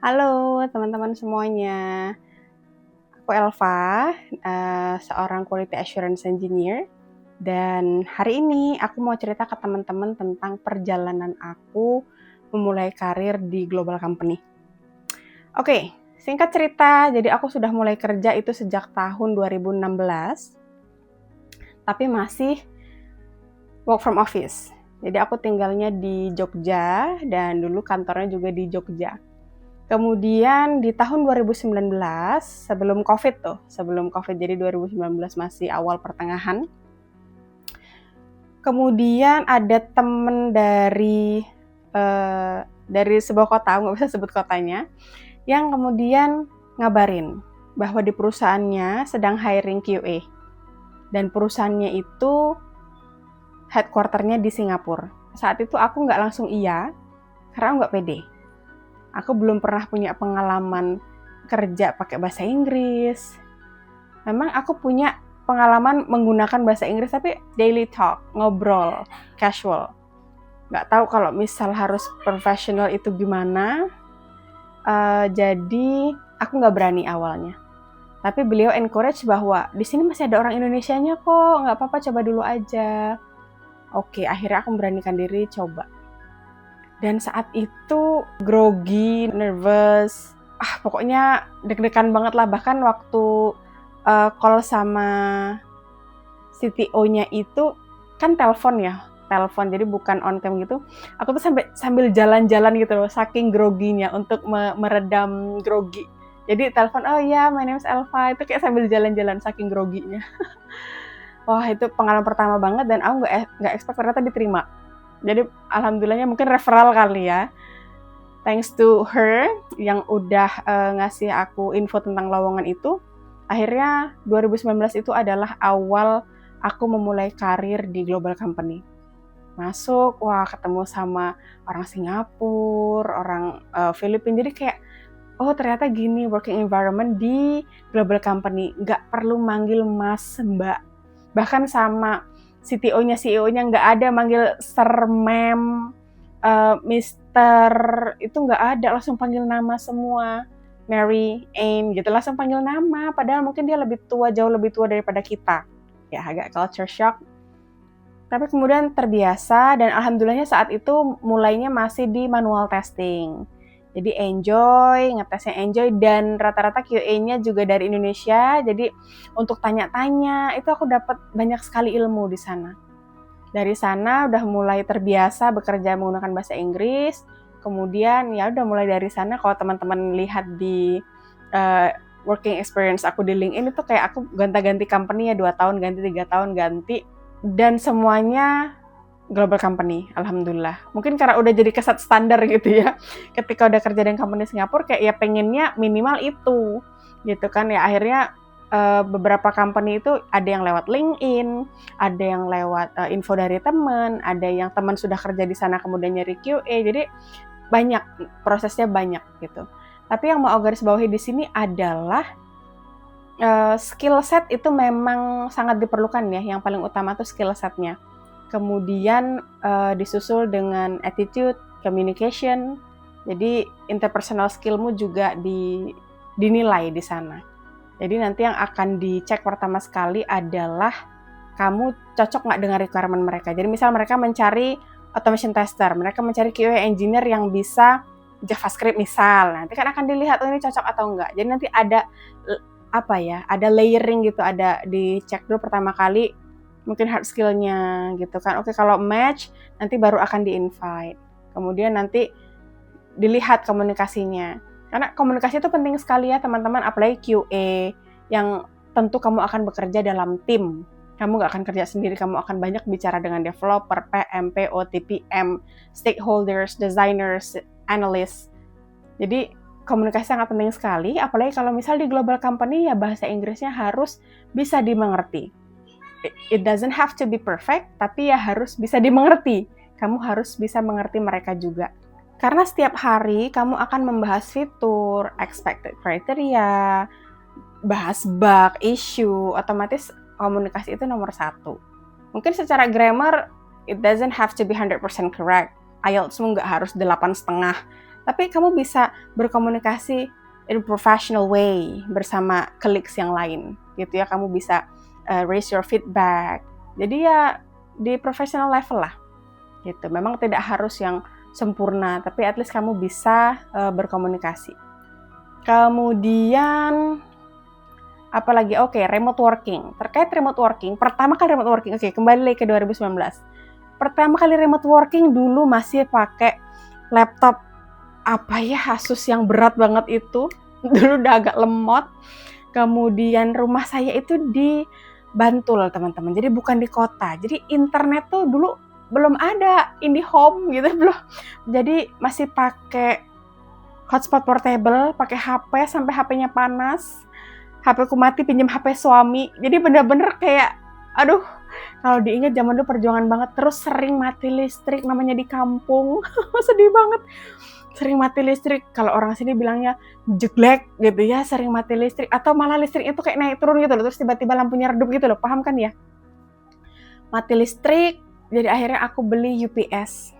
Halo teman-teman semuanya, aku Elva, seorang Quality Assurance Engineer, dan hari ini aku mau cerita ke teman-teman tentang perjalanan aku memulai karir di global company. Oke, singkat cerita, jadi aku sudah mulai kerja itu sejak tahun 2016, tapi masih work from office. Jadi aku tinggalnya di Jogja, dan dulu kantornya juga di Jogja. Kemudian di tahun 2019, sebelum COVID, jadi 2019 masih awal pertengahan. Kemudian ada temen dari sebuah kota, nggak bisa sebut kotanya, yang kemudian ngabarin bahwa di perusahaannya sedang hiring QA. Dan perusahaannya itu headquarternya di Singapura. Saat itu aku nggak langsung iya, karena aku nggak pede. Aku belum pernah punya pengalaman kerja pakai bahasa Inggris. Memang aku punya pengalaman menggunakan bahasa Inggris, tapi daily talk, ngobrol, casual. Nggak tahu kalau misal harus profesional itu gimana. Jadi aku nggak berani awalnya. Tapi beliau encourage bahwa di sini masih ada orang Indonesianya kok, nggak apa-apa, coba dulu aja. Oke, akhirnya aku memberanikan diri coba. Dan saat itu grogi, nervous, pokoknya deg-degan banget lah. Bahkan waktu call sama CTO-nya itu kan telepon, jadi bukan on cam gitu. Aku tuh sambil jalan-jalan gitu loh, saking groginya untuk meredam grogi. Jadi telepon, oh iya, my name is Elva, itu kayak sambil jalan-jalan saking groginya. Wah, itu pengalaman pertama banget, dan aku nggak expect ternyata diterima. Jadi alhamdulillahnya mungkin referral kali ya. Thanks to her yang udah ngasih aku info tentang lowongan itu. Akhirnya 2019 itu adalah awal aku memulai karir di global company. Masuk, wah ketemu sama orang Singapura, orang Filipina. Jadi kayak, oh ternyata gini working environment di global company. Nggak perlu manggil mas, mbak. Bahkan sama CEO-nya nggak ada manggil sir, ma'am, mister, itu nggak ada, langsung panggil nama semua. Mary, Anne gitu, langsung panggil nama, padahal mungkin dia jauh lebih tua daripada kita. Ya agak culture shock. Tapi kemudian terbiasa, dan alhamdulillahnya saat itu mulainya masih di manual testing. Jadi ngetesnya enjoy, dan rata-rata QA-nya juga dari Indonesia. Jadi untuk tanya-tanya itu aku dapat banyak sekali ilmu di sana. Dari sana udah mulai terbiasa bekerja menggunakan bahasa Inggris. Kemudian ya udah mulai dari sana, kalau teman-teman lihat di working experience aku di LinkedIn itu kayak aku ganti-ganti company ya, 2 tahun ganti, 3 tahun ganti, dan semuanya global company, alhamdulillah. Mungkin karena udah jadi keset standar gitu ya. Ketika udah kerja dengan company Singapura, kayak ya pengennya minimal itu, gitu kan ya. Akhirnya beberapa company itu ada yang lewat LinkedIn, ada yang lewat info dari teman, ada yang teman sudah kerja di sana kemudian nyari QA. Jadi banyak, prosesnya banyak gitu. Tapi yang mau garis bawahi di sini adalah skill set itu memang sangat diperlukan ya. Yang paling utama tuh skill setnya. Kemudian disusul dengan attitude, communication. Jadi interpersonal skillmu juga dinilai di sana. Jadi nanti yang akan dicek pertama sekali adalah kamu cocok nggak dengan requirement mereka. Jadi misal mereka mencari automation tester, mereka mencari QA engineer yang bisa JavaScript misal. Nanti kan akan dilihat ini cocok atau enggak. Jadi nanti ada ada layering gitu, ada dicek dulu pertama kali mungkin hard skill-nya gitu kan. Oke, kalau match nanti baru akan di-invite. Kemudian nanti dilihat komunikasinya. Karena komunikasi itu penting sekali ya teman-teman, apalagi QA yang tentu kamu akan bekerja dalam tim. Kamu nggak akan kerja sendiri, kamu akan banyak bicara dengan developer, PM, PO, TPM, stakeholders, designers, analysts. Jadi komunikasi sangat penting sekali, apalagi kalau misal di global company ya bahasa Inggrisnya harus bisa dimengerti. It doesn't have to be perfect, tapi ya harus bisa dimengerti. Kamu harus bisa mengerti mereka juga. Karena setiap hari kamu akan membahas fitur, expected criteria, bahas bug, issue, otomatis komunikasi itu nomor 1. Mungkin secara grammar, it doesn't have to be 100% correct. IELTS-mu nggak harus 8,5. Tapi kamu bisa berkomunikasi in professional way bersama colleagues yang lain, gitu ya. Kamu bisa raise your feedback. Jadi ya di professional level lah, gitu. Memang tidak harus yang sempurna, tapi at least kamu bisa berkomunikasi. Kemudian apalagi? Oke, remote working. Terkait remote working, pertama kali remote working, kembali lagi ke 2019. Pertama kali remote working dulu masih pakai laptop Asus yang berat banget itu. Dulu udah agak lemot. Kemudian rumah saya itu di Bantul, teman-teman. Jadi bukan di kota. Jadi internet tuh dulu belum ada IndiHome gitu, belum. Jadi masih pakai hotspot portable, pakai HP sampai HP-nya panas. HP ku mati, pinjam HP suami. Jadi bener-bener kayak, aduh, kalau diingat zaman dulu perjuangan banget. Terus sering mati listrik, namanya di kampung. Sedih banget. Sering mati listrik, kalau orang sini bilangnya jeglek gitu ya, sering mati listrik, atau malah listriknya tuh kayak naik turun gitu loh, terus tiba-tiba lampunya redup gitu loh, paham kan ya? Mati listrik, jadi akhirnya aku beli UPS,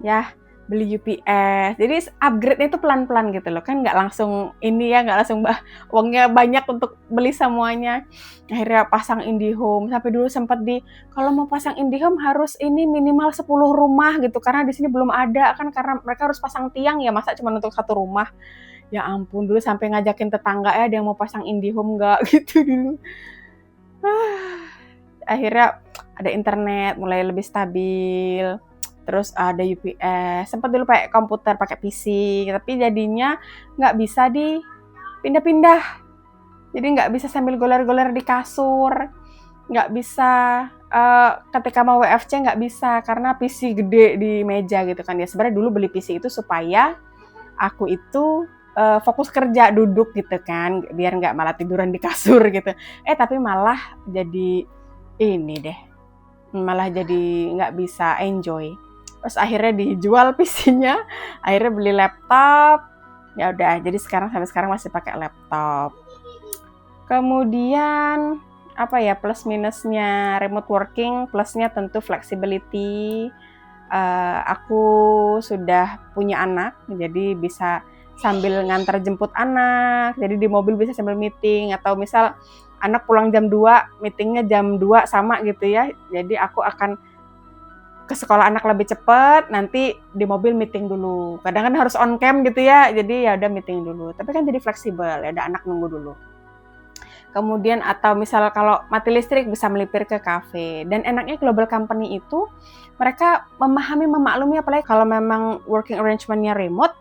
ya, beli UPS. Jadi upgrade-nya itu pelan-pelan gitu loh, kan nggak langsung ini ya, nggak langsung uangnya banyak untuk beli semuanya. Akhirnya pasang IndiHome, sampai dulu sempat kalau mau pasang IndiHome harus ini minimal 10 rumah gitu, karena di sini belum ada kan, karena mereka harus pasang tiang ya, masa cuma untuk satu rumah. Ya ampun, dulu sampai ngajakin tetangga ya, ada yang mau pasang IndiHome nggak gitu dulu. Akhirnya ada internet, mulai lebih stabil. Terus ada UPS, sempat dulu pakai komputer, pakai PC, tapi jadinya nggak bisa dipindah-pindah. Jadi nggak bisa sambil goler-goler di kasur, nggak bisa ketika mau WFC nggak bisa, karena PC gede di meja gitu kan ya. Sebenarnya dulu beli PC itu supaya aku itu fokus kerja, duduk gitu kan, biar nggak malah tiduran di kasur gitu. Tapi malah jadi ini deh, malah jadi nggak bisa enjoy. Terus akhirnya dijual PC-nya, akhirnya beli laptop. Ya udah, jadi sampai sekarang masih pakai laptop. Kemudian apa ya plus minusnya remote working? Plusnya tentu flexibility. Aku sudah punya anak, jadi bisa sambil ngantar jemput anak. Jadi di mobil bisa sambil meeting, atau misal anak pulang jam 2, meetingnya jam 2 sama gitu ya. Jadi aku akan ke sekolah anak lebih cepat, nanti di mobil meeting dulu. Kadang kan harus on cam gitu ya, jadi ya udah meeting dulu. Tapi kan jadi fleksibel, ya ada anak nunggu dulu. Kemudian atau misal kalau mati listrik bisa melipir ke kafe. Dan enaknya global company itu mereka memaklumi, apalagi kalau memang working arrangement-nya remote,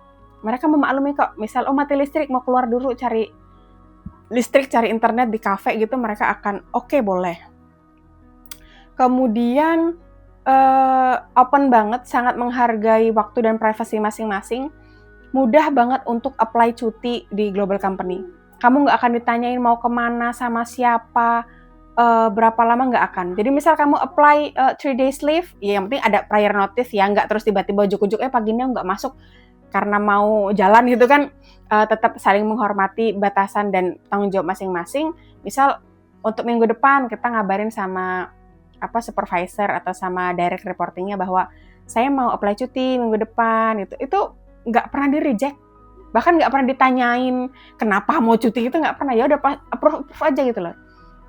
mereka memaklumi kok. Misal mati listrik, mau keluar dulu cari listrik, cari internet di kafe gitu, mereka akan oke, boleh. Kemudian open banget, sangat menghargai waktu dan privasi masing-masing. Mudah banget untuk apply cuti di global company. Kamu nggak akan ditanyain mau kemana, sama siapa, berapa lama, nggak akan. Jadi misal kamu apply 3 days leave, ya yang penting ada prior notice ya, nggak terus tiba-tiba ujuk-ujuk paginya nggak masuk karena mau jalan gitu kan. Tetap saling menghormati batasan dan tanggung jawab masing-masing. Misal untuk minggu depan kita ngabarin sama supervisor atau sama direct reportingnya bahwa saya mau apply cuti minggu depan, itu nggak pernah di-reject, bahkan nggak pernah ditanyain kenapa mau cuti, itu nggak pernah, ya udah approve aja gitu loh.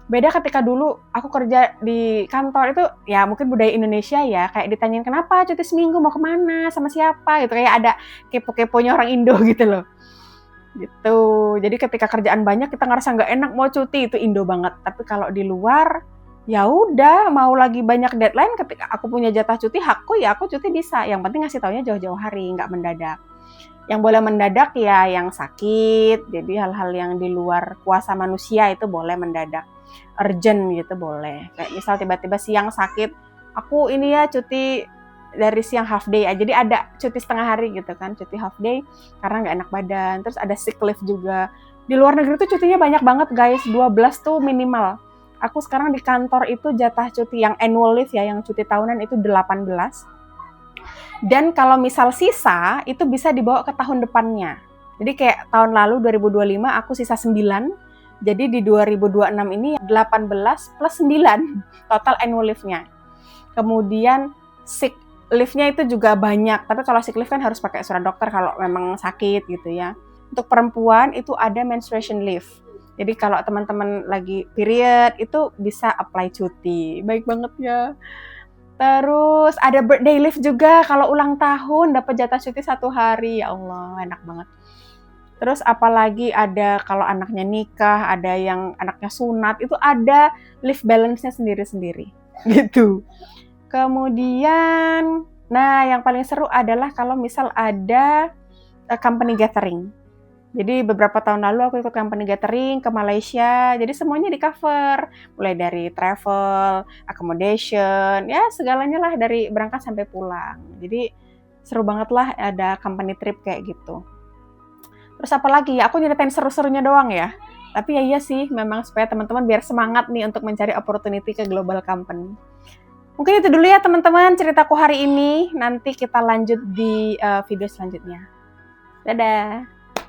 Beda ketika dulu aku kerja di kantor itu, ya mungkin budaya Indonesia ya, kayak ditanyain kenapa cuti seminggu, mau kemana, sama siapa gitu, kayak ada kepo-keponya orang Indo gitu loh. Gitu. Jadi ketika kerjaan banyak kita ngerasa nggak enak mau cuti, itu Indo banget. Tapi kalau di luar, ya udah, mau lagi banyak deadline, ketika aku punya jatah cuti, hakku ya aku cuti bisa. Yang penting ngasih taunya jauh-jauh hari, nggak mendadak. Yang boleh mendadak ya yang sakit, jadi hal-hal yang di luar kuasa manusia itu boleh mendadak. Urgent gitu boleh. Kayak misal tiba-tiba siang sakit, aku ini ya cuti dari siang half day aja, jadi ada cuti setengah hari gitu kan, cuti half day karena nggak enak badan. Terus ada sick leave juga. Di luar negeri tuh cutinya banyak banget guys, 12 tuh minimal. Aku sekarang di kantor itu jatah cuti yang annual leave ya, yang cuti tahunan itu 18. Dan kalau misal sisa, itu bisa dibawa ke tahun depannya. Jadi kayak tahun lalu 2025 aku sisa 9, jadi di 2026 ini 18 plus 9 total annual leave-nya. Kemudian sick Lift-nya itu juga banyak, tapi kalau sick leave kan harus pakai surat dokter kalau memang sakit gitu ya. Untuk perempuan itu ada menstruation leave. Jadi kalau teman-teman lagi period itu bisa apply cuti. Baik banget ya. Terus ada birthday leave juga, kalau ulang tahun dapat jatah cuti 1 hari. Ya Allah, enak banget. Terus apalagi ada kalau anaknya nikah, ada yang anaknya sunat, itu ada leave balance-nya sendiri-sendiri, gitu. Kemudian, nah yang paling seru adalah kalau misal ada company gathering. Jadi beberapa tahun lalu aku ikut company gathering ke Malaysia, jadi semuanya di-cover. Mulai dari travel, accommodation, ya segalanya lah dari berangkat sampai pulang. Jadi seru banget lah ada company trip kayak gitu. Terus apa lagi ya, aku nyeritain seru-serunya doang ya. Tapi ya iya sih, memang supaya teman-teman biar semangat nih untuk mencari opportunity ke global company. Mungkin itu dulu ya teman-teman ceritaku hari ini. Nanti kita lanjut di video selanjutnya. Dadah!